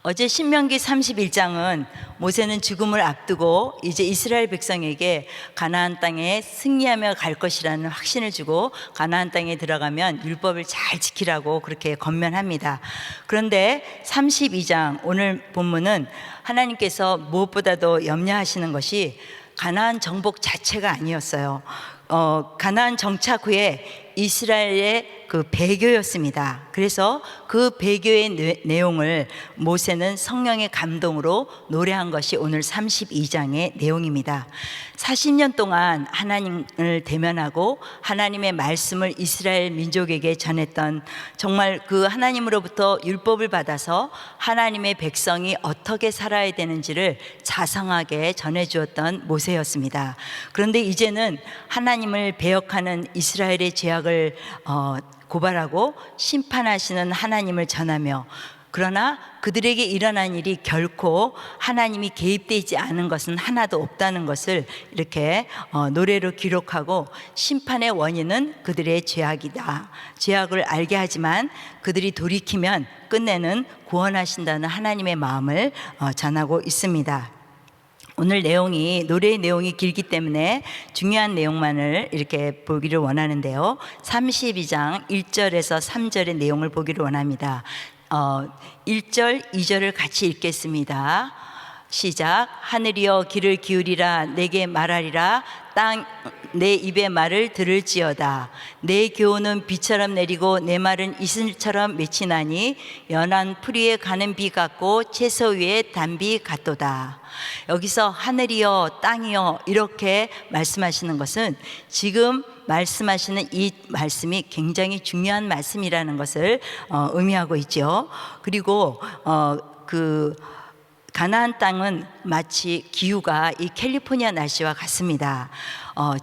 어제 신명기 31장은 모세는 죽음을 앞두고 이제 이스라엘 백성에게 가나안 땅에 승리하며 갈 것이라는 확신을 주고 가나안 땅에 들어가면 율법을 잘 지키라고 그렇게 권면합니다. 그런데 32장 오늘 본문은 하나님께서 무엇보다도 염려하시는 것이 가나안 정복 자체가 아니었어요. 가나안 정착 후에 이스라엘의 그 배교였습니다. 그래서 그 배교의 내용을 모세는 성령의 감동으로 노래한 것이 오늘 32장의 내용입니다. 40년 동안 하나님을 대면하고 하나님의 말씀을 이스라엘 민족에게 전했던, 정말 그 하나님으로부터 율법을 받아서 하나님의 백성이 어떻게 살아야 되는지를 자상하게 전해주었던 모세였습니다. 그런데 이제는 하나님을 배역하는 이스라엘의 죄악을 고발하고 심판하시는 하나님을 전하며, 그러나 그들에게 일어난 일이 결코 하나님이 개입되지 않은 것은 하나도 없다는 것을 이렇게 노래로 기록하고, 심판의 원인은 그들의 죄악이다, 죄악을 알게 하지만 그들이 돌이키면 끝내는 구원하신다는 하나님의 마음을 전하고 있습니다. 오늘 노래의 내용이 길기 때문에 중요한 내용만을 이렇게 보기를 원하는데요. 32장 1절에서 3절의 내용을 보기를 원합니다. 1절, 2절을 같이 읽겠습니다. 시작. 하늘이여 귀를 기울이라, 내게 말하리라. 땅 내 입의 말을 들을지어다. 내 교훈은 비처럼 내리고 내 말은 이슬처럼 맺히나니 연한 풀 위에 가는 비 같고 채소 위에 단비 같도다. 여기서 하늘이여 땅이여 이렇게 말씀하시는 것은 지금 말씀하시는 이 말씀이 굉장히 중요한 말씀이라는 것을 의미하고 있죠. 그리고 가나안 땅은 마치 기후가 이 캘리포니아 날씨와 같습니다.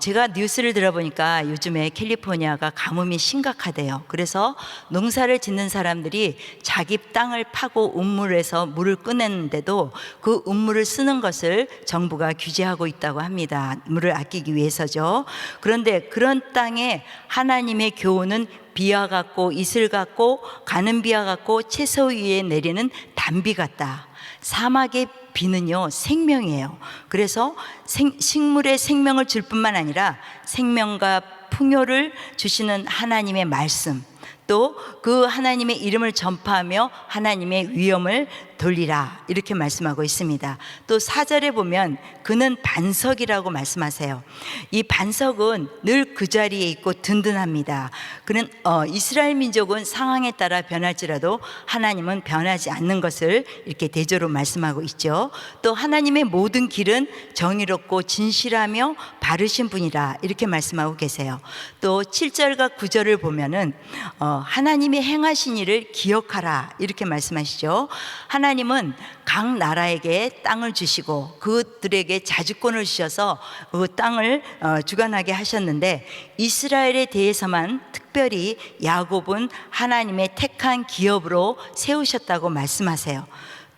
제가 뉴스를 들어보니까 요즘에 캘리포니아가 가뭄이 심각하대요. 그래서 농사를 짓는 사람들이 자기 땅을 파고 우물에서 물을 꺼내는데도 그 우물을 쓰는 것을 정부가 규제하고 있다고 합니다. 물을 아끼기 위해서죠. 그런데 그런 땅에 하나님의 교훈은 비와 같고 이슬 같고 가는 비와 같고 채소 위에 내리는 단비 같다. 사막의 비는요 생명이에요. 그래서 식물에 생명을 줄 뿐만 아니라 생명과 풍요를 주시는 하나님의 말씀, 또 그 하나님의 이름을 전파하며 하나님의 위엄을 돌리라 이렇게 말씀하고 있습니다. 또 4절에 보면 그는 반석이라고 말씀하세요. 이 반석은 늘 그 자리에 있고 든든합니다. 그는 이스라엘 민족은 상황에 따라 변할지라도 하나님은 변하지 않는 것을 이렇게 대조로 말씀하고 있죠. 또 하나님의 모든 길은 정의롭고 진실하며 바르신 분이라 이렇게 말씀하고 계세요. 또 7절과 9절을 보면은 하나님이 행하신 일을 기억하라 이렇게 말씀하시죠. 하나님은 각 나라에게 땅을 주시고 그들에게 자주권을 주셔서 그 땅을 주관하게 하셨는데, 이스라엘에 대해서만 특별히 야곱은 하나님의 택한 기업으로 세우셨다고 말씀하세요.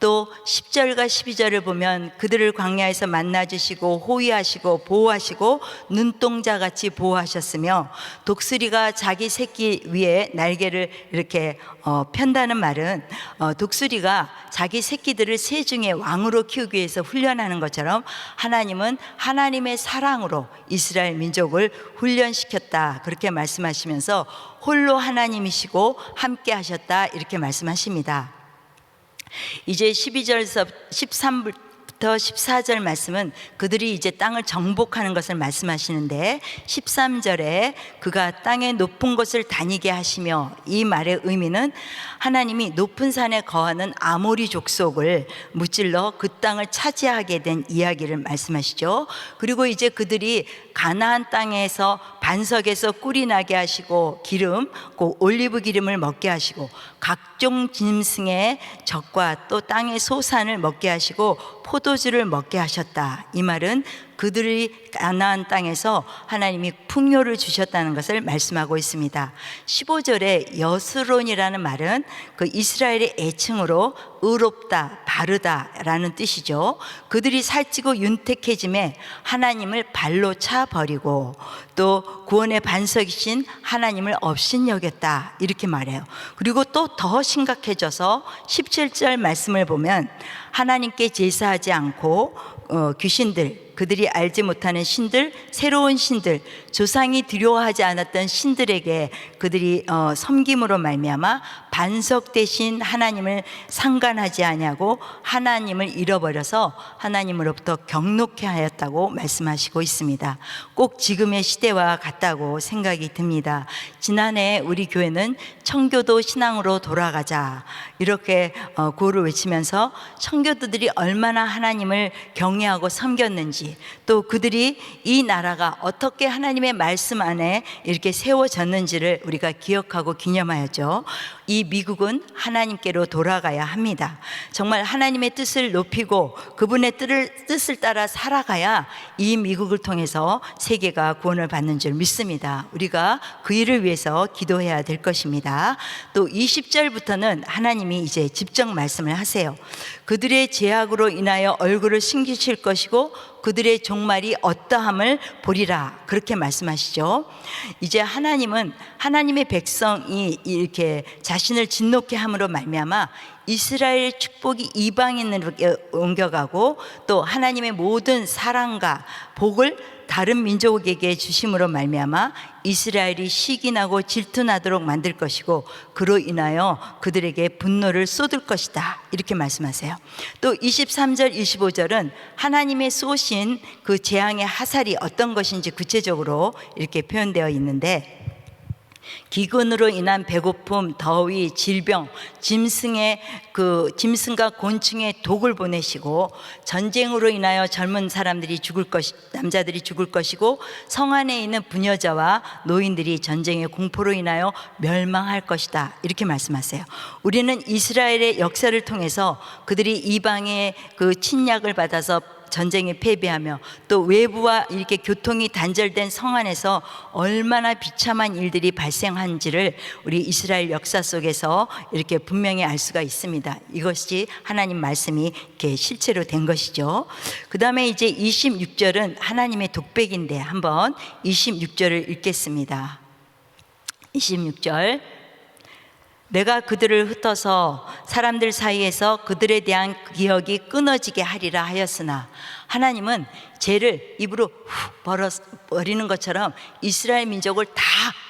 또 10절과 12절을 보면 그들을 광야에서 만나주시고 호위하시고 보호하시고 눈동자같이 보호하셨으며, 독수리가 자기 새끼 위에 날개를 이렇게 편다는 말은 독수리가 자기 새끼들을 새 중에 왕으로 키우기 위해서 훈련하는 것처럼 하나님은 하나님의 사랑으로 이스라엘 민족을 훈련시켰다 그렇게 말씀하시면서 홀로 하나님이시고 함께 하셨다 이렇게 말씀하십니다. 이제 12절에서 13부터 14절 말씀은 그들이 이제 땅을 정복하는 것을 말씀하시는데, 13절에 그가 땅의 높은 곳을 다니게 하시며, 이 말의 의미는 하나님이 높은 산에 거하는 아모리 족속을 무찔러 그 땅을 차지하게 된 이야기를 말씀하시죠. 그리고 이제 그들이 가나안 땅에서 반석에서 꿀이 나게 하시고 기름, 그 올리브 기름을 먹게 하시고 각종 짐승의 젖과 또 땅의 소산을 먹게 하시고 포도주를 먹게 하셨다. 이 말은 그들이 가나안 땅에서 하나님이 풍요를 주셨다는 것을 말씀하고 있습니다. 15절에 여스론이라는 말은 그 이스라엘의 애칭으로 의롭다, 바르다라는 뜻이죠. 그들이 살찌고 윤택해짐에 하나님을 발로 차 버리고 또 구원의 반석이신 하나님을 업신여겼다 이렇게 말해요. 그리고 또 더 심각해져서 17절 말씀을 보면 하나님께 제사하지 않고 귀신들, 그들이 알지 못하는 신들, 새로운 신들, 조상이 두려워하지 않았던 신들에게 그들이 섬김으로 말미암아 반석 대신 하나님을 상관하지 아니하고 하나님을 잃어버려서 하나님으로부터 경록해 하였다고 말씀하시고 있습니다. 꼭 지금의 시대와 같다고 생각이 듭니다. 지난해 우리 교회는 청교도 신앙으로 돌아가자 이렇게 구호를 외치면서 청교도들이 얼마나 하나님을 경외하고 섬겼는지, 또 그들이 이 나라가 어떻게 하나님의 말씀 안에 이렇게 세워졌는지를 우리가 기억하고 기념하였죠. 이 미국은 하나님께로 돌아가야 합니다. 정말 하나님의 뜻을 높이고 그분의 뜻을 따라 살아가야 이 미국을 통해서 세계가 구원을 받는 줄 믿습니다. 우리가 그 일을 위해서 기도해야 될 것입니다. 또 20절부터는 하나님이 이제 직접 말씀을 하세요. 그들의 죄악으로 인하여 얼굴을 숨기실 것이고 그들의 종말이 어떠함을 보리라, 그렇게 말씀하시죠. 이제 하나님은 하나님의 백성이 이렇게 자신을 진노케 함으로 말미암아 이스라엘 축복이 이방인으로 옮겨가고 또 하나님의 모든 사랑과 복을 다른 민족에게 주심으로 말미암아 이스라엘이 시기나고 질투나도록 만들 것이고 그로 인하여 그들에게 분노를 쏟을 것이다, 이렇게 말씀하세요. 또 23절 25절은 하나님의 쏘신 그 재앙의 화살이 어떤 것인지 구체적으로 이렇게 표현되어 있는데, 기근으로 인한 배고픔, 더위, 질병, 짐승과 곤충의 독을 보내시고 전쟁으로 인하여 젊은 사람들이 남자들이 죽을 것이고 성 안에 있는 부녀자와 노인들이 전쟁의 공포로 인하여 멸망할 것이다, 이렇게 말씀하세요. 우리는 이스라엘의 역사를 통해서 그들이 이방의 그 침략을 받아서 전쟁에 패배하며 또 외부와 이렇게 교통이 단절된 성 안에서 얼마나 비참한 일들이 발생한지를 우리 이스라엘 역사 속에서 이렇게 분명히 알 수가 있습니다. 이것이 하나님 말씀이 이렇게 실체로 된 것이죠. 그 다음에 이제 26절은 하나님의 독백인데 한번 26절을 읽겠습니다. 26절, 내가 그들을 흩어서 사람들 사이에서 그들에 대한 기억이 끊어지게 하리라 하였으나, 하나님은 죄를 입으로 훅 버리는 것처럼 이스라엘 민족을 다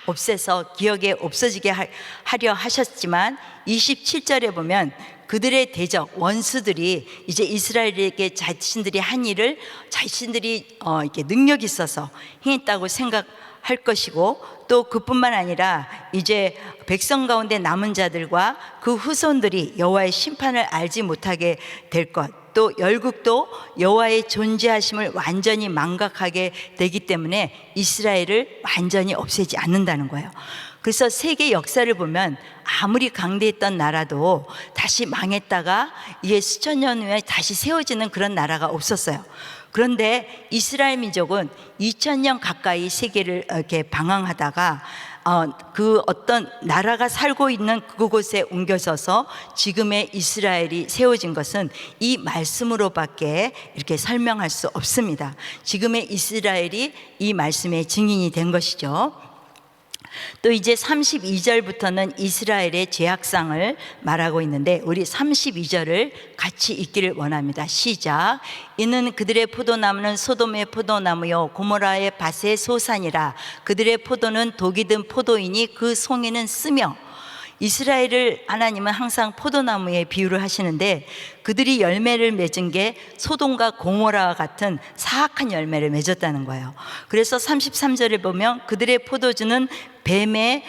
없애서 기억에 없어지게 하려 하셨지만 27절에 보면 그들의 대적 원수들이 이제 이스라엘에게 자신들이 한 일을 자신들이 이렇게 능력 있어서 행했다고 생각할 것이고, 또 그뿐만 아니라 이제 백성 가운데 남은 자들과 그 후손들이 여호와의 심판을 알지 못하게 될 것, 또 열국도 여호와의 존재하심을 완전히 망각하게 되기 때문에 이스라엘을 완전히 없애지 않는다는 거예요. 그래서 세계 역사를 보면 아무리 강대했던 나라도 다시 망했다가 이게 수천 년 후에 다시 세워지는 그런 나라가 없었어요. 그런데 이스라엘 민족은 2000년 가까이 세계를 이렇게 방황하다가 그 어떤 나라가 살고 있는 그곳에 옮겨서서 지금의 이스라엘이 세워진 것은 이 말씀으로밖에 이렇게 설명할 수 없습니다. 지금의 이스라엘이 이 말씀의 증인이 된 것이죠. 또 이제 32절부터는 이스라엘의 죄악상을 말하고 있는데 우리 32절을 같이 읽기를 원합니다. 시작. 이는 그들의 포도나무는 소돔의 포도나무요 고모라의 밭의 소산이라. 그들의 포도는 독이 든 포도이니 그 송이는 쓰며. 이스라엘을 하나님은 항상 포도나무에 비유를 하시는데 그들이 열매를 맺은 게 소돔과 고모라와 같은 사악한 열매를 맺었다는 거예요. 그래서 33절에 보면 그들의 포도주는 뱀의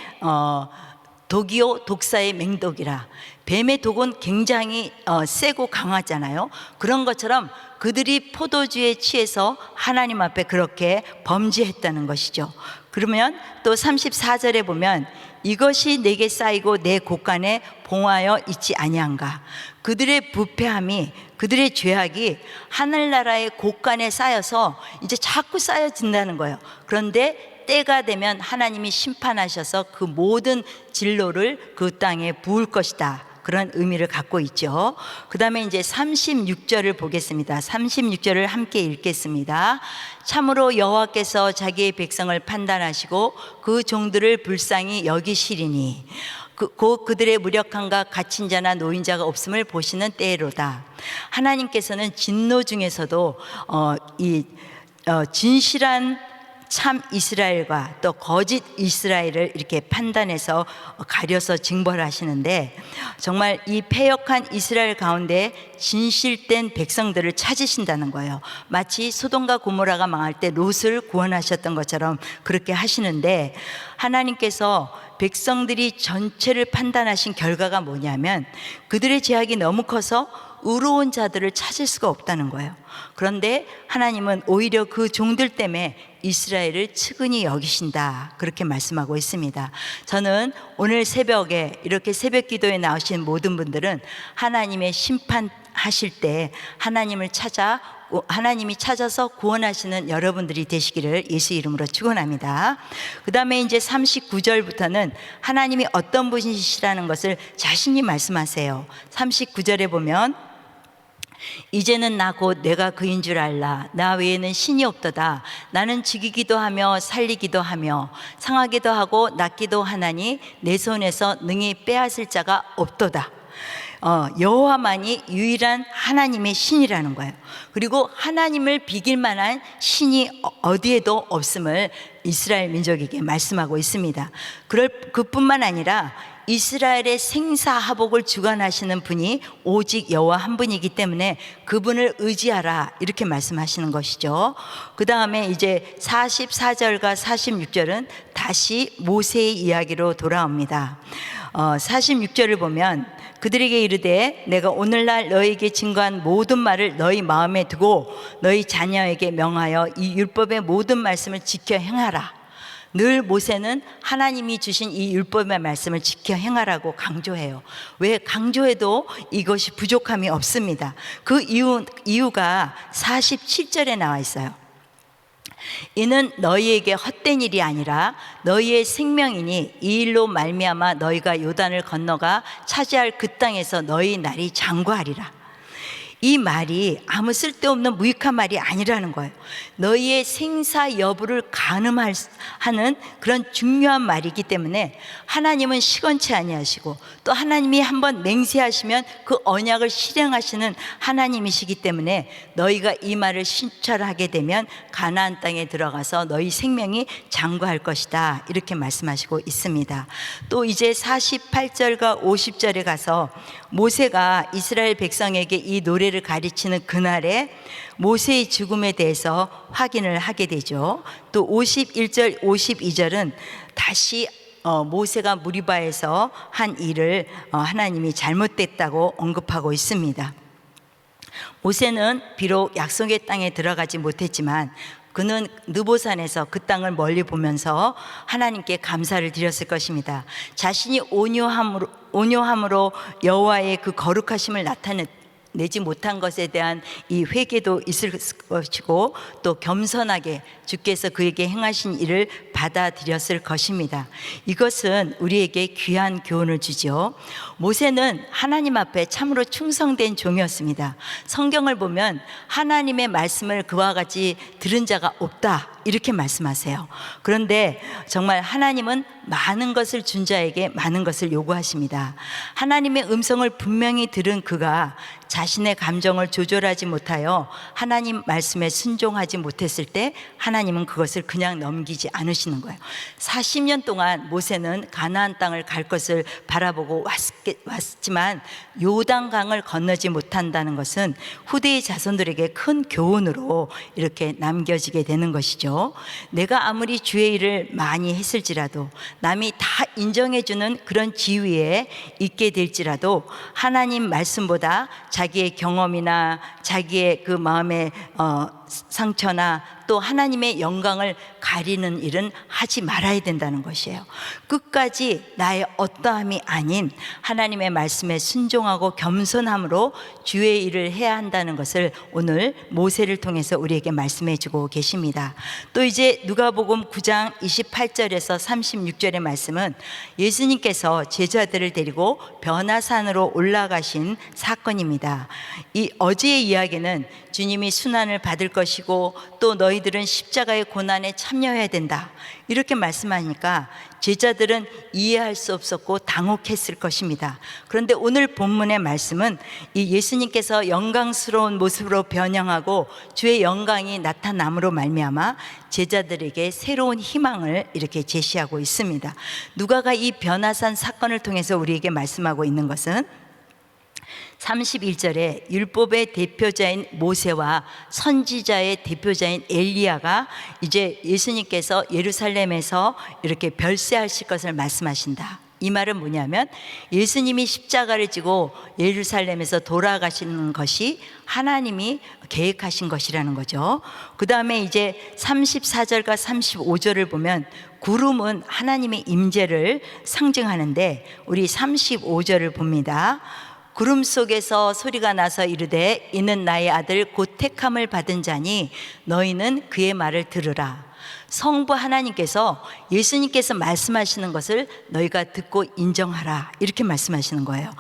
독이요 독사의 맹독이라. 뱀의 독은 굉장히 세고 강하잖아요. 그런 것처럼 그들이 포도주에 취해서 하나님 앞에 그렇게 범죄했다는 것이죠. 그러면 또 34절에 보면 이것이 내게 쌓이고 내 곳간에 봉하여 있지 아니한가. 그들의 부패함이, 그들의 죄악이 하늘나라의 곳간에 쌓여서 이제 자꾸 쌓여진다는 거예요. 그런데 때가 되면 하나님이 심판하셔서 그 모든 진로를 그 땅에 부을 것이다, 그런 의미를 갖고 있죠. 그 다음에 이제 36절을 보겠습니다. 36절을 함께 읽겠습니다. 참으로 여호와께서 자기의 백성을 판단하시고 그 종들을 불쌍히 여기시리니. 곧 그들의 무력함과 갇힌 자나 노인 자가 없음을 보시는 때로다. 하나님께서는 진노 중에서도 진실한 참 이스라엘과 또 거짓 이스라엘을 이렇게 판단해서 가려서 징벌하시는데, 정말 이 패역한 이스라엘 가운데 진실된 백성들을 찾으신다는 거예요. 마치 소돔과 고모라가 망할 때 롯을 구원하셨던 것처럼 그렇게 하시는데, 하나님께서 백성들이 전체를 판단하신 결과가 뭐냐면 그들의 죄악이 너무 커서 의로운 자들을 찾을 수가 없다는 거예요. 그런데 하나님은 오히려 그 종들 때문에 이스라엘을 측은히 여기신다, 그렇게 말씀하고 있습니다. 저는 오늘 새벽에 이렇게 새벽 기도에 나오신 모든 분들은 하나님의 심판하실 때 하나님이 찾아서 구원하시는 여러분들이 되시기를 예수 이름으로 축원합니다. 그 다음에 이제 39절부터는 하나님이 어떤 분이시라는 것을 자신이 말씀하세요. 39절에 보면 이제는 나 곧 내가 그인 줄 알라. 나 외에는 신이 없도다. 나는 죽이기도 하며 살리기도 하며 상하기도 하고 낫기도 하나니 내 손에서 능히 빼앗을 자가 없도다. 여호와만이 유일한 하나님의 신이라는 거예요. 그리고 하나님을 비길 만한 신이 어디에도 없음을 이스라엘 민족에게 말씀하고 있습니다. 그뿐만 아니라 이스라엘의 생사하복을 주관하시는 분이 오직 여호와 한 분이기 때문에 그분을 의지하라, 이렇게 말씀하시는 것이죠. 그 다음에 이제 44절과 46절은 다시 모세의 이야기로 돌아옵니다. 46절을 보면 그들에게 이르되 내가 오늘날 너희에게 증거한 모든 말을 너희 마음에 두고 너희 자녀에게 명하여 이 율법의 모든 말씀을 지켜 행하라. 늘 모세는 하나님이 주신 이 율법의 말씀을 지켜 행하라고 강조해요. 왜 강조해도 이것이 부족함이 없습니다. 그 이유가 47절에 나와 있어요. 이는 너희에게 헛된 일이 아니라 너희의 생명이니 이 일로 말미암아 너희가 요단을 건너가 차지할 그 땅에서 너희 날이 장구하리라. 이 말이 아무 쓸데없는 무익한 말이 아니라는 거예요. 너희의 생사 여부를 가늠하는 그런 중요한 말이기 때문에 하나님은 시건치 아니하시고 또 하나님이 한번 맹세하시면 그 언약을 실행하시는 하나님이시기 때문에 너희가 이 말을 신철하게 되면 가나안 땅에 들어가서 너희 생명이 장구할 것이다, 이렇게 말씀하시고 있습니다. 또 이제 48절과 50절에 가서 모세가 이스라엘 백성에게 이 노래를 가르치는 그날에 모세의 죽음에 대해서 확인을 하게 되죠. 또 51절, 52절은 다시 모세가 무리바에서 한 일을 하나님이 잘못됐다고 언급하고 있습니다. 모세는 비록 약속의 땅에 들어가지 못했지만 그는 느보산에서 그 땅을 멀리 보면서 하나님께 감사를 드렸을 것입니다. 자신이 온유함으로 여호와의 그 거룩하심을 나타내지 못한 것에 대한 이 회개도 있을 것이고 또 겸손하게 주께서 그에게 행하신 일을 받아들였을 것입니다. 이것은 우리에게 귀한 교훈을 주죠. 모세는 하나님 앞에 참으로 충성된 종이었습니다. 성경을 보면 하나님의 말씀을 그와 같이 들은 자가 없다, 이렇게 말씀하세요. 그런데 정말 하나님은 많은 것을 준 자에게 많은 것을 요구하십니다. 하나님의 음성을 분명히 들은 그가 자신의 감정을 조절하지 못하여 하나님 말씀에 순종하지 못했을 때 하나님은 그것을 그냥 넘기지 않으시는 거예요. 40년 동안 모세는 가나안 땅을 갈 것을 바라보고 왔지만 요단강을 건너지 못한다는 것은 후대의 자손들에게 큰 교훈으로 이렇게 남겨지게 되는 것이죠. 내가 아무리 주의 일을 많이 했을지라도 남이 다 인정해주는 그런 지위에 있게 될지라도 하나님 말씀보다 자기의 경험이나 자기의 그 마음의 상처나 또 하나님의 영광을 가리는 일은 하지 말아야 된다는 것이에요. 끝까지 나의 어떠함이 아닌 하나님의 말씀에 순종하고 겸손함으로 주의 일을 해야 한다는 것을 오늘 모세를 통해서 우리에게 말씀해 주고 계십니다. 또 이제 누가복음 9장 28절에서 36절의 말씀은 예수님께서 제자들을 데리고 변화산으로 올라가신 사건입니다. 이 어제의 이야기는 주님이 순환을 받을 것이고 또 너희들은 십자가의 고난에 참여해야 된다. 이렇게 말씀하니까 제자들은 이해할 수 없었고 당혹했을 것입니다. 그런데 오늘 본문의 말씀은 이 예수님께서 영광스러운 모습으로 변형하고 주의 영광이 나타남으로 말미암아 제자들에게 새로운 희망을 이렇게 제시하고 있습니다. 누가가 이 변화산 사건을 통해서 우리에게 말씀하고 있는 것은 31절에 율법의 대표자인 모세와 선지자의 대표자인 엘리야가 이제 예수님께서 예루살렘에서 이렇게 별세하실 것을 말씀하신다. 이 말은 뭐냐면 예수님이 십자가를 지고 예루살렘에서 돌아가시는 것이 하나님이 계획하신 것이라는 거죠. 그 다음에 이제 34절과 35절을 보면 구름은 하나님의 임재를 상징하는데 우리 35절을 봅니다. 구름 속에서 소리가 나서 이르되 이는 나의 아들 곧 택함을 받은 자니 너희는 그의 말을 들으라. 성부 하나님께서 예수님께서 말씀하시는 것을 너희가 듣고 인정하라, 이렇게 말씀하시는 거예요.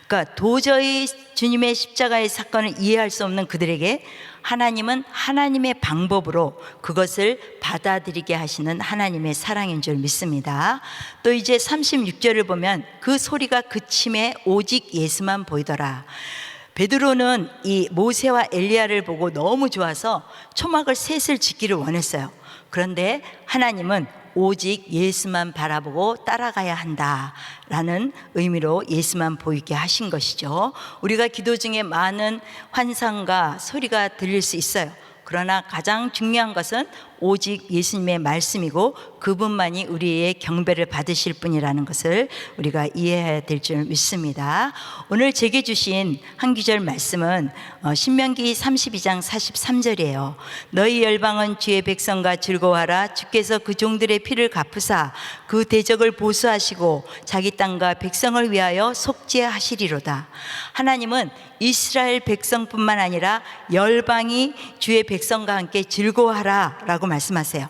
그러니까 도저히 주님의 십자가의 사건을 이해할 수 없는 그들에게 하나님은 하나님의 방법으로 그것을 받아들이게 하시는 하나님의 사랑인 줄 믿습니다. 또 이제 36절을 보면 그 소리가 그침에 오직 예수만 보이더라. 베드로는 이 모세와 엘리야를 보고 너무 좋아서 초막을 셋을 짓기를 원했어요. 그런데 하나님은 오직 예수만 바라보고 따라가야 한다라는 의미로 예수만 보이게 하신 것이죠. 우리가 기도 중에 많은 환상과 소리가 들릴 수 있어요. 그러나 가장 중요한 것은 오직 예수님의 말씀이고 그분만이 우리의 경배를 받으실 분이라는 것을 우리가 이해해야 될 줄 믿습니다. 오늘 제게 주신 한 구절 말씀은 신명기 32장 43절이에요. 너희 열방은 주의 백성과 즐거워하라. 주께서 그 종들의 피를 갚으사 그 대적을 보수하시고 자기 땅과 백성을 위하여 속죄하시리로다. 하나님은 이스라엘 백성뿐만 아니라 열방이 주의 백성과 함께 즐거워하라 라고 말씀하세요.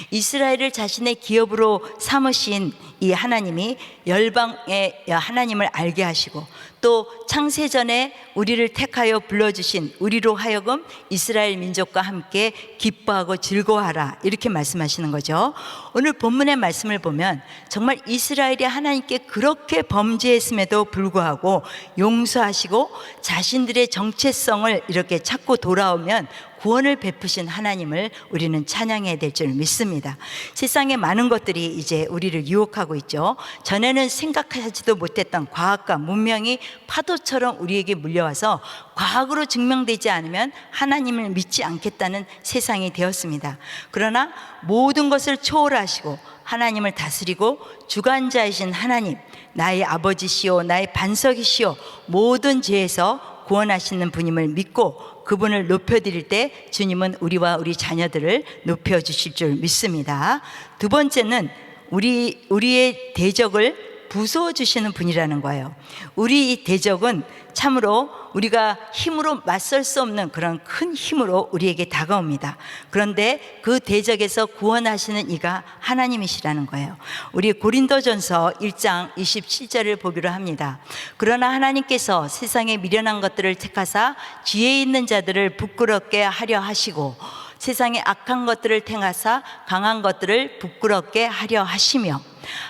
이스라엘을 자신의 기업으로 삼으신 이 하나님이 열방의 하나님을 알게 하시고 또 창세전에 우리를 택하여 불러주신 우리로 하여금 이스라엘 민족과 함께 기뻐하고 즐거워하라, 이렇게 말씀하시는 거죠. 오늘 본문의 말씀을 보면 정말 이스라엘이 하나님께 그렇게 범죄했음에도 불구하고 용서하시고 자신들의 정체성을 이렇게 찾고 돌아오면 구원을 베푸신 하나님을 우리는 찬양해야 될 줄 믿습니다. 세상에 많은 것들이 이제 우리를 유혹하고 있죠. 전에는 생각하지도 못했던 과학과 문명이 파도처럼 우리에게 물려와서 과학으로 증명되지 않으면 하나님을 믿지 않겠다는 세상이 되었습니다. 그러나 모든 것을 초월하시고 하나님을 다스리고 주관자이신 하나님, 나의 아버지시오 나의 반석이시오 모든 죄에서 구원하시는 분임을 믿고 그분을 높여드릴 때 주님은 우리와 우리 자녀들을 높여주실 줄 믿습니다. 두 번째는 우리의 대적을 부숴주시는 분이라는 거예요. 우리 이 대적은 참으로 우리가 힘으로 맞설 수 없는 그런 큰 힘으로 우리에게 다가옵니다. 그런데 그 대적에서 구원하시는 이가 하나님이시라는 거예요. 우리 고린도전서 1장 27절을 보기로 합니다. 그러나 하나님께서 세상에 미련한 것들을 택하사 지혜 있는 자들을 부끄럽게 하려 하시고 세상에 악한 것들을 택하사 강한 것들을 부끄럽게 하려 하시며,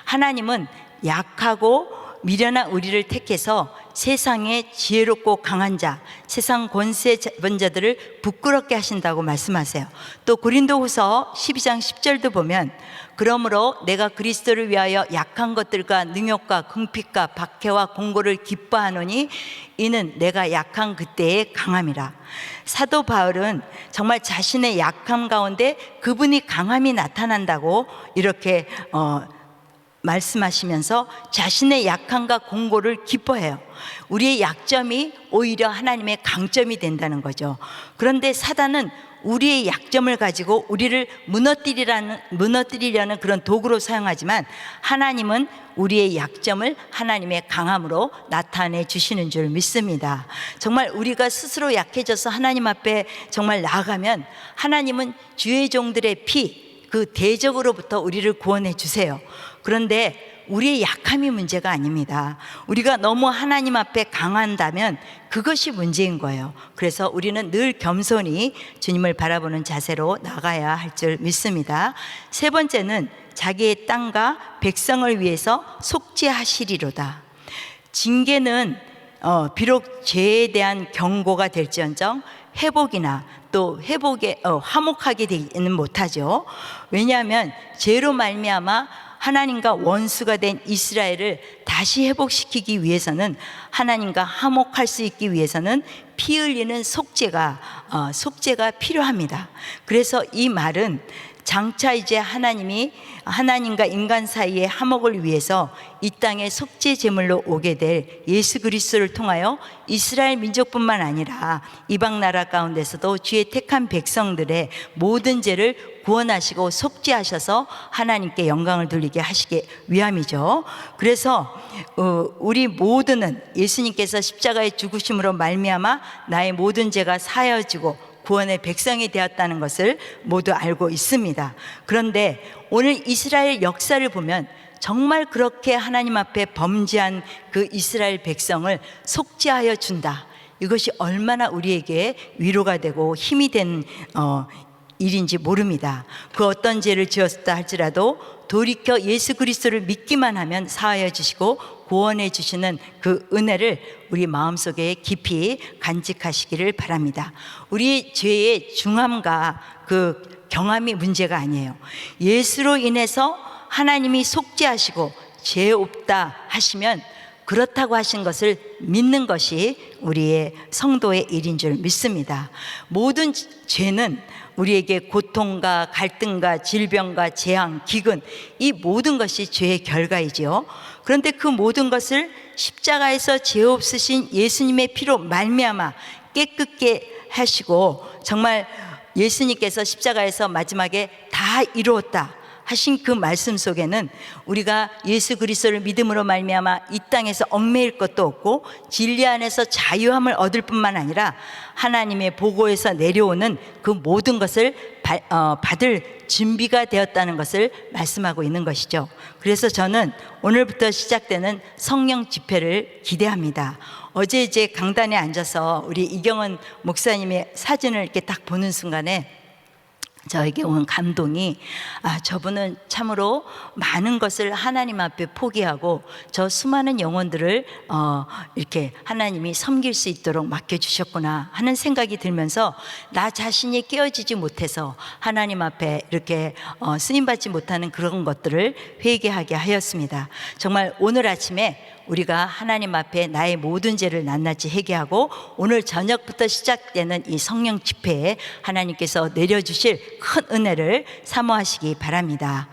하나님은 약하고 미련한 우리를 택해서 세상의 지혜롭고 강한 자, 세상 권세 잡은 자들을 부끄럽게 하신다고 말씀하세요. 또 고린도후서 12장 10절도 보면 그러므로 내가 그리스도를 위하여 약한 것들과 능욕과 궁핍과 박해와 공고를 기뻐하노니 이는 내가 약한 그때의 강함이라. 사도 바울은 정말 자신의 약함 가운데 그분이 강함이 나타난다고 이렇게 말씀하시면서 자신의 약함과 공고를 기뻐해요. 우리의 약점이 오히려 하나님의 강점이 된다는 거죠. 그런데 사단은 우리의 약점을 가지고 우리를 무너뜨리려는 그런 도구로 사용하지만 하나님은 우리의 약점을 하나님의 강함으로 나타내 주시는 줄 믿습니다. 정말 우리가 스스로 약해져서 하나님 앞에 정말 나아가면 하나님은 주의 종들의 피, 그 대적으로부터 우리를 구원해 주세요. 그런데 우리의 약함이 문제가 아닙니다. 우리가 너무 하나님 앞에 강한다면 그것이 문제인 거예요. 그래서 우리는 늘 겸손히 주님을 바라보는 자세로 나가야 할 줄 믿습니다. 세 번째는 자기의 땅과 백성을 위해서 속죄하시리로다. 징계는 비록 죄에 대한 경고가 될지언정 회복이나 또 회복에 화목하게 되지는 못하죠. 왜냐하면 죄로 말미암아 하나님과 원수가 된 이스라엘을 다시 회복시키기 위해서는, 하나님과 화목할 수 있기 위해서는 피 흘리는 속죄가 필요합니다. 그래서 이 말은 장차 이제 하나님과 인간 사이의 화목을 위해서 이 땅에 속죄 제물로 오게 될 예수 그리스도를 통하여 이스라엘 민족뿐만 아니라 이방 나라 가운데서도 주의 택한 백성들의 모든 죄를 구원하시고 속죄하셔서 하나님께 영광을 돌리게 하시기 위함이죠. 그래서 우리 모두는 예수님께서 십자가의 죽으심으로 말미암아 나의 모든 죄가 사하여지고 구원의 백성이 되었다는 것을 모두 알고 있습니다. 그런데 오늘 이스라엘 역사를 보면 정말 그렇게 하나님 앞에 범죄한 그 이스라엘 백성을 속죄하여 준다. 이것이 얼마나 우리에게 위로가 되고 힘이 된 일인지 모릅니다. 그 어떤 죄를 지었다 할지라도 돌이켜 예수 그리스도를 믿기만 하면 사하여 주시고 구원해 주시는 그 은혜를 우리 마음속에 깊이 간직하시기를 바랍니다. 우리 죄의 중함과 그 경함이 문제가 아니에요. 예수로 인해서 하나님이 속죄하시고 죄 없다 하시면 그렇다고 하신 것을 믿는 것이 우리의 성도의 일인 줄 믿습니다. 모든 죄는 우리에게 고통과 갈등과 질병과 재앙, 기근, 이 모든 것이 죄의 결과이지요. 그런데 그 모든 것을 십자가에서 죄 없으신 예수님의 피로 말미암아 깨끗게 하시고, 정말 예수님께서 십자가에서 마지막에 다 이루었다 하신 그 말씀 속에는 우리가 예수 그리스도를 믿음으로 말미암아 이 땅에서 얽매일 것도 없고 진리 안에서 자유함을 얻을 뿐만 아니라 하나님의 보고에서 내려오는 그 모든 것을 받을 준비가 되었다는 것을 말씀하고 있는 것이죠. 그래서 저는 오늘부터 시작되는 성령 집회를 기대합니다. 어제 이제 강단에 앉아서 우리 이경은 목사님의 사진을 이렇게 딱 보는 순간에 저에게 온 감동이, 저분은 참으로 많은 것을 하나님 앞에 포기하고 저 수많은 영혼들을 이렇게 하나님이 섬길 수 있도록 맡겨주셨구나 하는 생각이 들면서 나 자신이 깨어지지 못해서 하나님 앞에 이렇게 쓰임받지 못하는 그런 것들을 회개하게 하였습니다. 정말 오늘 아침에 우리가 하나님 앞에 나의 모든 죄를 낱낱이 회개하고 오늘 저녁부터 시작되는 이 성령 집회에 하나님께서 내려주실 큰 은혜를 사모하시기 바랍니다.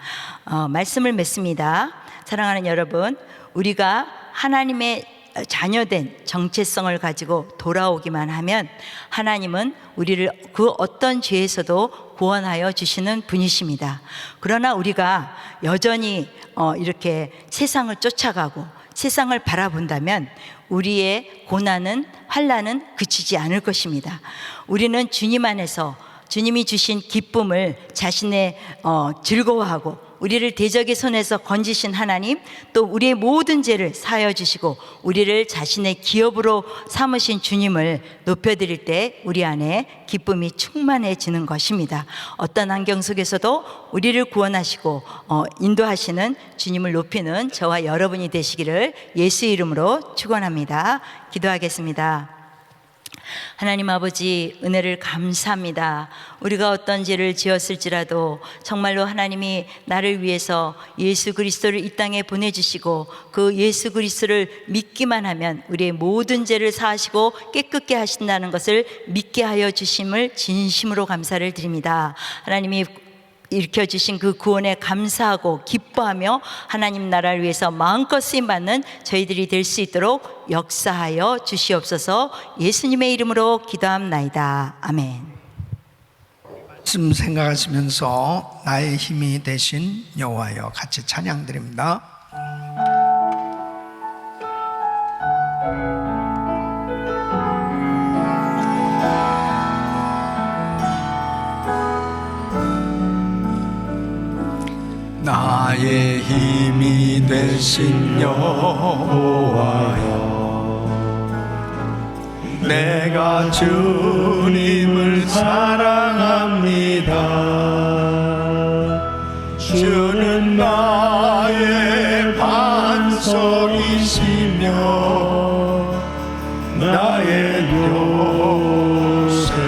말씀을 맺습니다. 사랑하는 여러분, 우리가 하나님의 자녀된 정체성을 가지고 돌아오기만 하면 하나님은 우리를 그 어떤 죄에서도 구원하여 주시는 분이십니다. 그러나 우리가 여전히 이렇게 세상을 쫓아가고 세상을 바라본다면 우리의 고난은, 환난은 그치지 않을 것입니다. 우리는 주님 안에서 주님이 주신 기쁨을 자신의 즐거워하고 우리를 대적의 손에서 건지신 하나님, 또 우리의 모든 죄를 사하여 주시고 우리를 자신의 기업으로 삼으신 주님을 높여드릴 때 우리 안에 기쁨이 충만해지는 것입니다. 어떤 환경 속에서도 우리를 구원하시고 인도하시는 주님을 높이는 저와 여러분이 되시기를 예수 이름으로 축원합니다. 기도하겠습니다. 하나님 아버지, 은혜를 감사합니다. 우리가 어떤 죄를 지었을지라도 정말로 하나님이 나를 위해서 예수 그리스도를 이 땅에 보내주시고 그 예수 그리스도를 믿기만 하면 우리의 모든 죄를 사하시고 깨끗게 하신다는 것을 믿게 하여 주심을 진심으로 감사를 드립니다. 하나님이 일으켜주신 그 구원에 감사하고 기뻐하며 하나님 나라를 위해서 마음껏 쓰임받는 저희들이 될 수 있도록 역사하여 주시옵소서. 예수님의 이름으로 기도합나이다. 아멘. 말씀 생각하시면서 나의 힘이 되신 여호와여 같이 찬양드립니다. 나의 힘이 되신 대신 여호와여, 내가 주님을 사랑합니다. 주는 나의 반석이시며 나의 요새시라.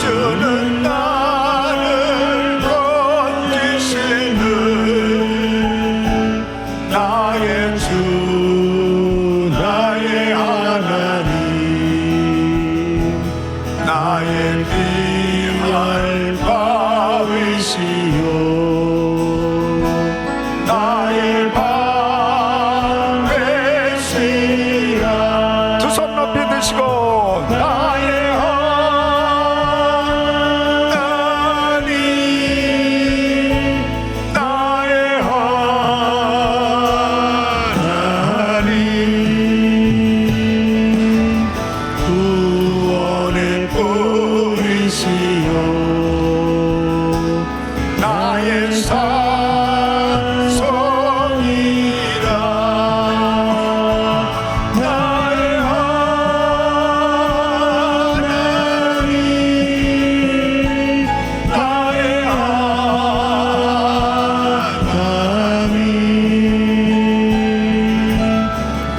주는 나를 건지시는 나의 주, 나의 하나님, 나의 피할 바위시요 나의 방패시라. 두 손 높이 드시고 나의 하나님, 나의 하나님, 구원의 뿌리시요 나의 산성이라. 나의 하나님, 나의 하나님,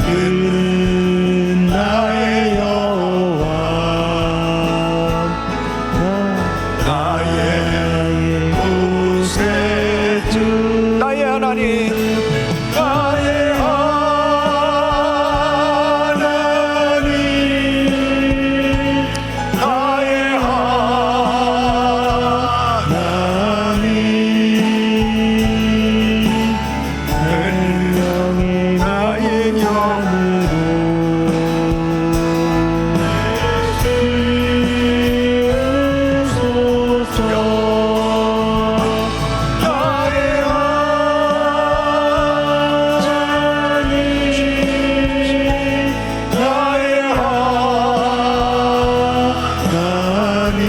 그는 나의 여호와, 나의 구세주. 나의 하나님, 나의 하나님, 나의 하나님, 나의 영으로 주소서. 나의 하나님, 나의 하나님,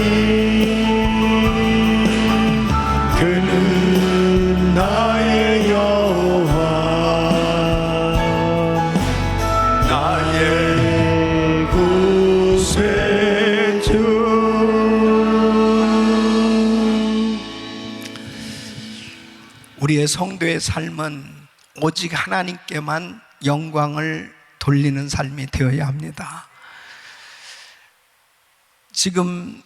그는 나의 여호와, 나의 구세주. 우리의 성도의 삶은 오직 하나님께만 영광을 돌리는 삶이 되어야 합니다. 지금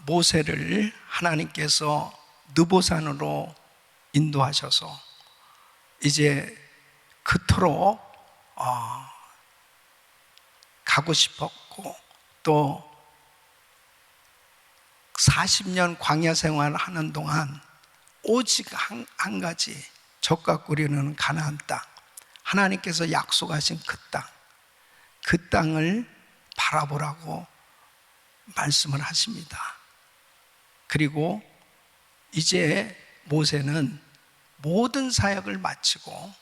모세를 하나님께서 느보산으로 인도하셔서 이제 그토록 가고 싶었고 또 40년 광야 생활을 하는 동안 오직 한 가지, 젖과 꿀이 흐르는 가나안 땅, 하나님께서 약속하신 그 땅을 바라보라고 말씀을 하십니다. 그리고 이제 모세는 모든 사역을 마치고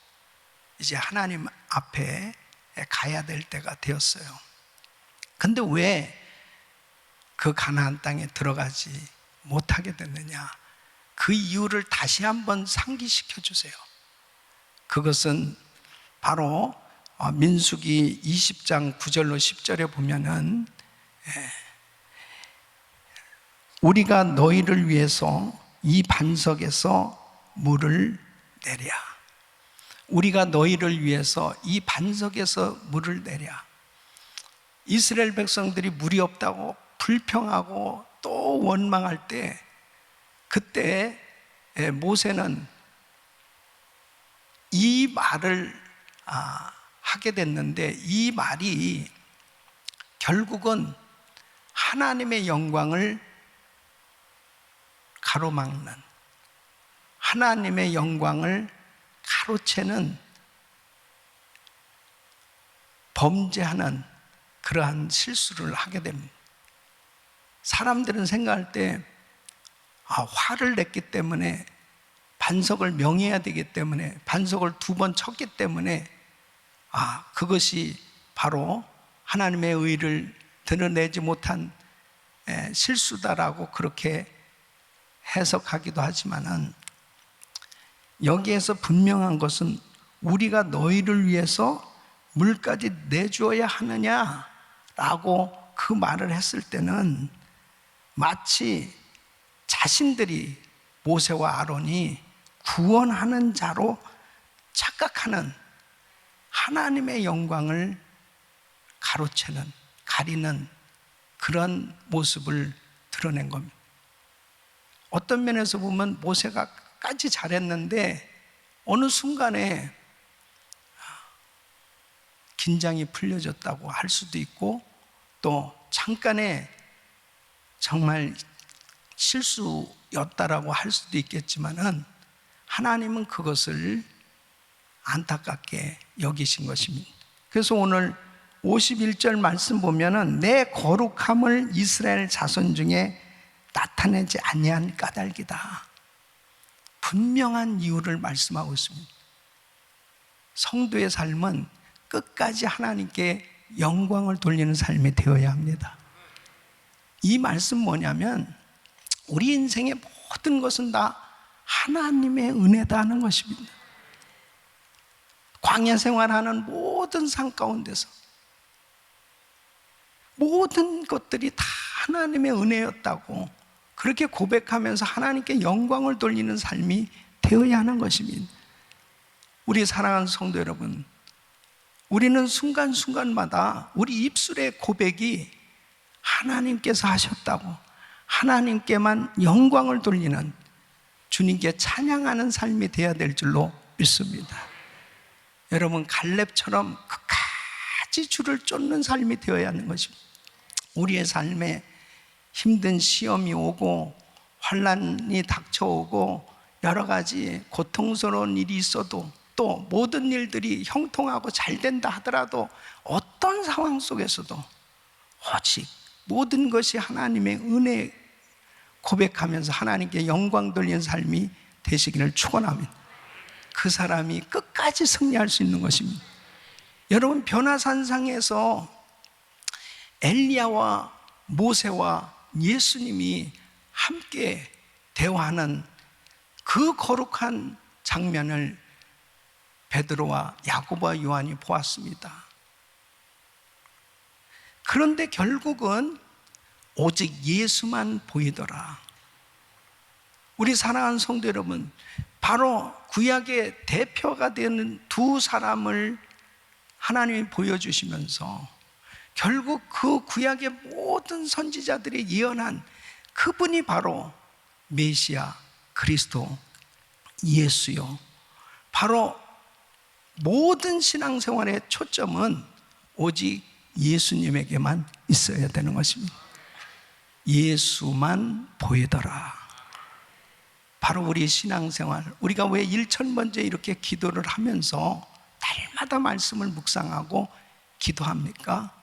이제 하나님 앞에 가야 될 때가 되었어요. 근데 왜 그 가나안 땅에 들어가지 못하게 됐느냐? 그 이유를 다시 한번 상기시켜 주세요. 그것은 바로 민수기 20장 9절로 10절에 보면은 우리가 너희를 위해서 이 반석에서 물을 내랴. 우리가 너희를 위해서 이 반석에서 물을 내랴. 이스라엘 백성들이 물이 없다고 불평하고 또 원망할 때, 그때 모세는 이 말을 하게 됐는데, 이 말이 결국은 하나님의 영광을 가로막는, 하나님의 영광을 가로채는, 범죄하는 그러한 실수를 하게 됩니다. 사람들은 생각할 때 화를 냈기 때문에, 반석을 명해야 되기 때문에, 반석을 2번 쳤기 때문에 그것이 바로 하나님의 의를 드러내지 못한 실수다라고 그렇게 해석하기도 하지만은 여기에서 분명한 것은 우리가 너희를 위해서 물까지 내주어야 하느냐라고 그 말을 했을 때는 마치 자신들이 모세와 아론이 구원하는 자로 착각하는 하나님의 영광을 가로채는, 가리는 그런 모습을 드러낸 겁니다. 어떤 면에서 보면 모세가 까지 잘했는데 어느 순간에 긴장이 풀려졌다고 할 수도 있고, 또 잠깐의 정말 실수였다라고 할 수도 있겠지만은 하나님은 그것을 안타깝게 여기신 것입니다. 그래서 오늘 51절 말씀 보면은 내 거룩함을 이스라엘 자손 중에 나타내지 아니한 까닭이다. 분명한 이유를 말씀하고 있습니다. 성도의 삶은 끝까지 하나님께 영광을 돌리는 삶이 되어야 합니다. 이 말씀 뭐냐면 우리 인생의 모든 것은 다 하나님의 은혜다 하는 것입니다. 광야 생활하는 모든 삶 가운데서 모든 것들이 다 하나님의 은혜였다고 그렇게 고백하면서 하나님께 영광을 돌리는 삶이 되어야 하는 것입니다. 우리 사랑하는 성도 여러분, 우리는 순간순간마다 우리 입술의 고백이 하나님께서 하셨다고, 하나님께만 영광을 돌리는, 주님께 찬양하는 삶이 되어야 될 줄로 믿습니다. 여러분, 갈렙처럼 끝까지 주를 쫓는 삶이 되어야 하는 것입니다. 우리의 삶에 힘든 시험이 오고 환난이 닥쳐오고 여러 가지 고통스러운 일이 있어도, 또 모든 일들이 형통하고 잘 된다 하더라도 어떤 상황 속에서도 오직 모든 것이 하나님의 은혜 고백하면서 하나님께 영광 돌리는 삶이 되시기를 축원합니다. 그 사람이 끝까지 승리할 수 있는 것입니다. 여러분, 변화산상에서 엘리야와 모세와 예수님이 함께 대화하는 그 거룩한 장면을 베드로와 야고보와 요한이 보았습니다. 그런데 결국은 오직 예수만 보이더라. 우리 사랑하는 성도 여러분, 바로 구약의 대표가 되는 두 사람을 하나님이 보여주시면서 결국 그 구약의 모든 선지자들이 예언한 그분이 바로 메시아 그리스도 예수요, 바로 모든 신앙생활의 초점은 오직 예수님에게만 있어야 되는 것입니다. 예수만 보이더라. 바로 우리 신앙생활, 우리가 왜 1000번째 이렇게 기도를 하면서 날마다 말씀을 묵상하고 기도합니까?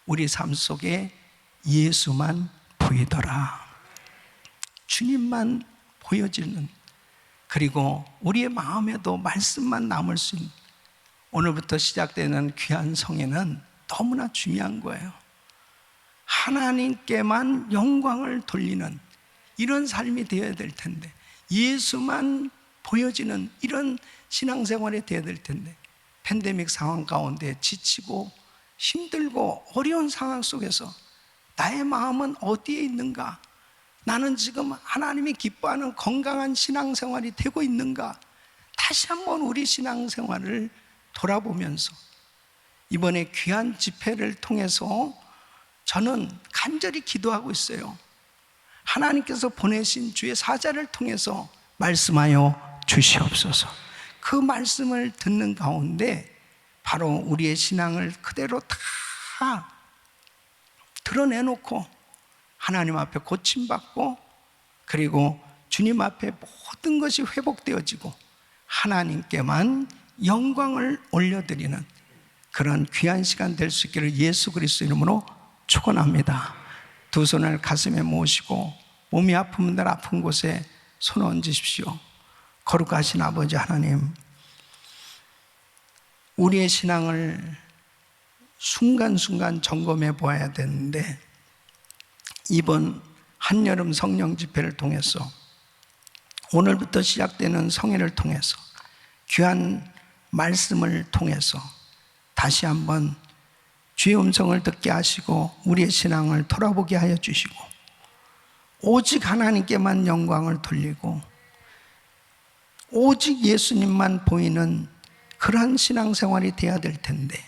우리 삶 속에 예수만 보이더라, 주님만 보여지는, 그리고 우리의 마음에도 말씀만 남을 수 있는, 오늘부터 시작되는 귀한 성회는 너무나 중요한 거예요. 하나님께만 영광을 돌리는 이런 삶이 되어야 될 텐데, 예수만 보여지는 이런 신앙생활이 되어야 될 텐데, 팬데믹 상황 가운데 지치고 힘들고 어려운 상황 속에서 나의 마음은 어디에 있는가? 나는 지금 하나님이 기뻐하는 건강한 신앙생활이 되고 있는가? 다시 한번 우리 신앙생활을 돌아보면서 이번에 귀한 집회를 통해서 저는 간절히 기도하고 있어요. 하나님께서 보내신 주의 사자를 통해서 말씀하여 주시옵소서. 그 말씀을 듣는 가운데 바로 우리의 신앙을 그대로 다 드러내놓고 하나님 앞에 고침받고, 그리고 주님 앞에 모든 것이 회복되어지고 하나님께만 영광을 올려드리는 그런 귀한 시간 될 수 있기를 예수 그리스도 이름으로 축원합니다. 두 손을 가슴에 모으시고 몸이 아픈 분들 아픈 곳에 손 얹으십시오. 거룩하신 아버지 하나님, 우리의 신앙을 순간순간 점검해 보아야 되는데, 이번 한여름 성령 집회를 통해서 오늘부터 시작되는 성회를 통해서 귀한 말씀을 통해서 다시 한번 주의 음성을 듣게 하시고 우리의 신앙을 돌아보게 하여 주시고 오직 하나님께만 영광을 돌리고 오직 예수님만 보이는 그러한 신앙생활이 되어야 될 텐데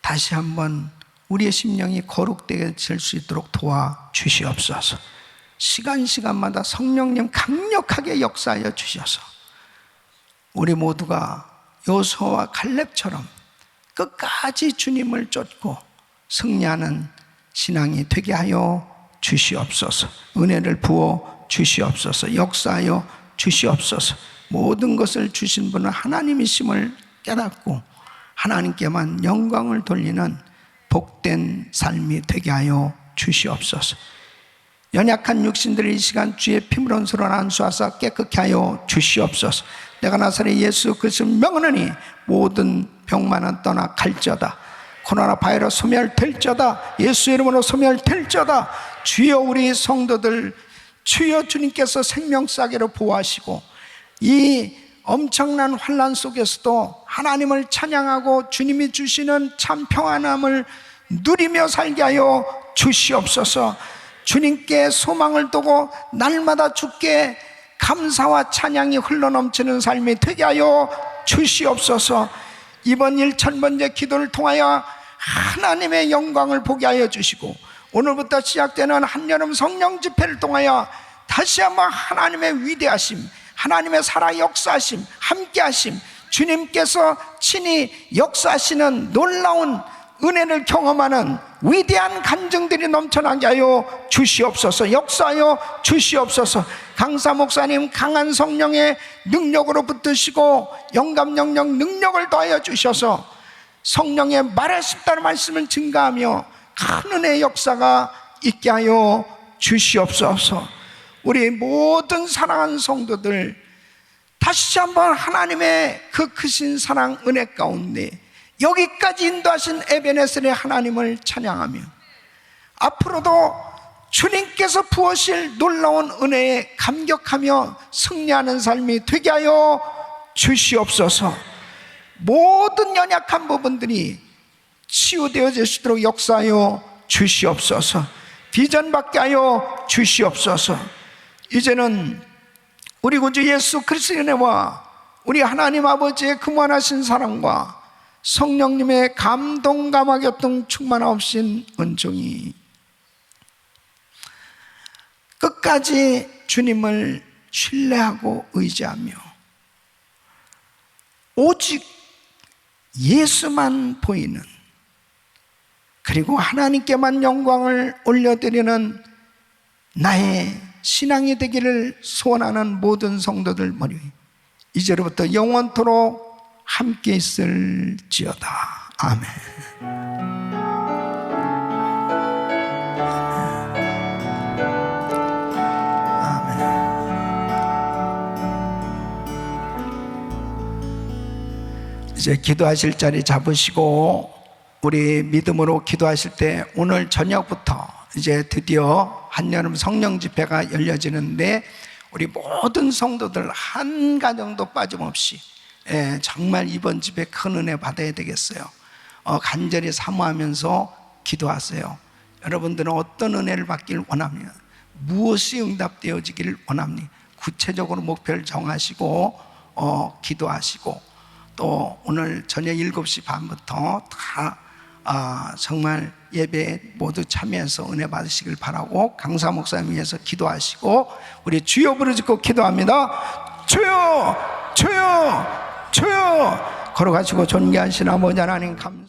다시 한번 우리의 심령이 거룩되게 될 수 있도록 도와주시옵소서. 시간마다 성령님 강력하게 역사하여 주셔서 우리 모두가 여호수아와 갈렙처럼 끝까지 주님을 쫓고 승리하는 신앙이 되게 하여 주시옵소서. 은혜를 부어 주시옵소서. 역사하여 주시옵소서. 모든 것을 주신 분은 하나님이심을 깨닫고 하나님께만 영광을 돌리는 복된 삶이 되게 하여 주시옵소서. 연약한 육신들이 이 시간 주의 피물원수로 안수하사 깨끗게 하여 주시옵소서. 내가 나사렛 예수 그리스도 명하노니 모든 병만은 떠나 갈지어다. 코로나 바이러스 소멸될지어다. 예수 이름으로 소멸될지어다. 주여 우리 성도들 주여 주님께서 생명싸개로 보호하시고 이 엄청난 환난 속에서도 하나님을 찬양하고 주님이 주시는 참 평안함을 누리며 살게 하여 주시옵소서. 주님께 소망을 두고 날마다 주께 감사와 찬양이 흘러넘치는 삶이 되게 하여 주시옵소서. 이번 1000번째 기도를 통하여 하나님의 영광을 보게 하여 주시고 오늘부터 시작되는 한여름 성령 집회를 통하여 다시 한번 하나님의 위대하심, 하나님의 살아 역사하심, 함께하심, 주님께서 친히 역사하시는 놀라운 은혜를 경험하는 위대한 간증들이 넘쳐나게 하여 주시옵소서. 역사하여 주시옵소서. 강사 목사님 강한 성령의 능력으로 붙드시고 영감 영역 능력을 더하여 주셔서 성령의 말하십다는 말씀을 증가하며 큰 은혜의 역사가 있게 하여 주시옵소서. 우리 모든 사랑하는 성도들 다시 한번 하나님의 그 크신 사랑 은혜 가운데 여기까지 인도하신 에베네셀의 하나님을 찬양하며 앞으로도 주님께서 부으실 놀라운 은혜에 감격하며 승리하는 삶이 되게 하여 주시옵소서. 모든 연약한 부분들이 치유되어지도록 역사하여 주시옵소서. 비전 받게 하여 주시옵소서. 이제는 우리 구주 예수 그리스도의 은혜와 우리 하나님 아버지의 그무한하신 사랑과 성령님의 감동 감화 교통 충만하신 은총이 끝까지 주님을 신뢰하고 의지하며 오직 예수만 보이는 그리고 하나님께만 영광을 올려드리는 나의 신앙이 되기를 소원하는 모든 성도들 머리 이제로부터 영원토록 함께 있을지어다. 아멘. 이제 기도하실 자리 잡으시고 우리 믿음으로 기도하실 때 오늘 저녁부터 이제 드디어 한여름 성령 집회가 열려지는데 우리 모든 성도들 한 가정도 빠짐없이 정말 이번 집회 큰 은혜 받아야 되겠어요. 간절히 사모하면서 기도하세요. 여러분들은 어떤 은혜를 받기를 원합니까? 무엇이 응답되어지기를 원합니까? 구체적으로 목표를 정하시고 기도하시고 또 오늘 저녁 7시 반부터 다 정말 예배 모두 참여해서 은혜 받으시길 바라고 강사 목사님 위해서 기도하시고 우리 주여 부르짖고 기도합니다. 주여 주여 주여 걸어가시고 존귀하신 아버지 하나님 감사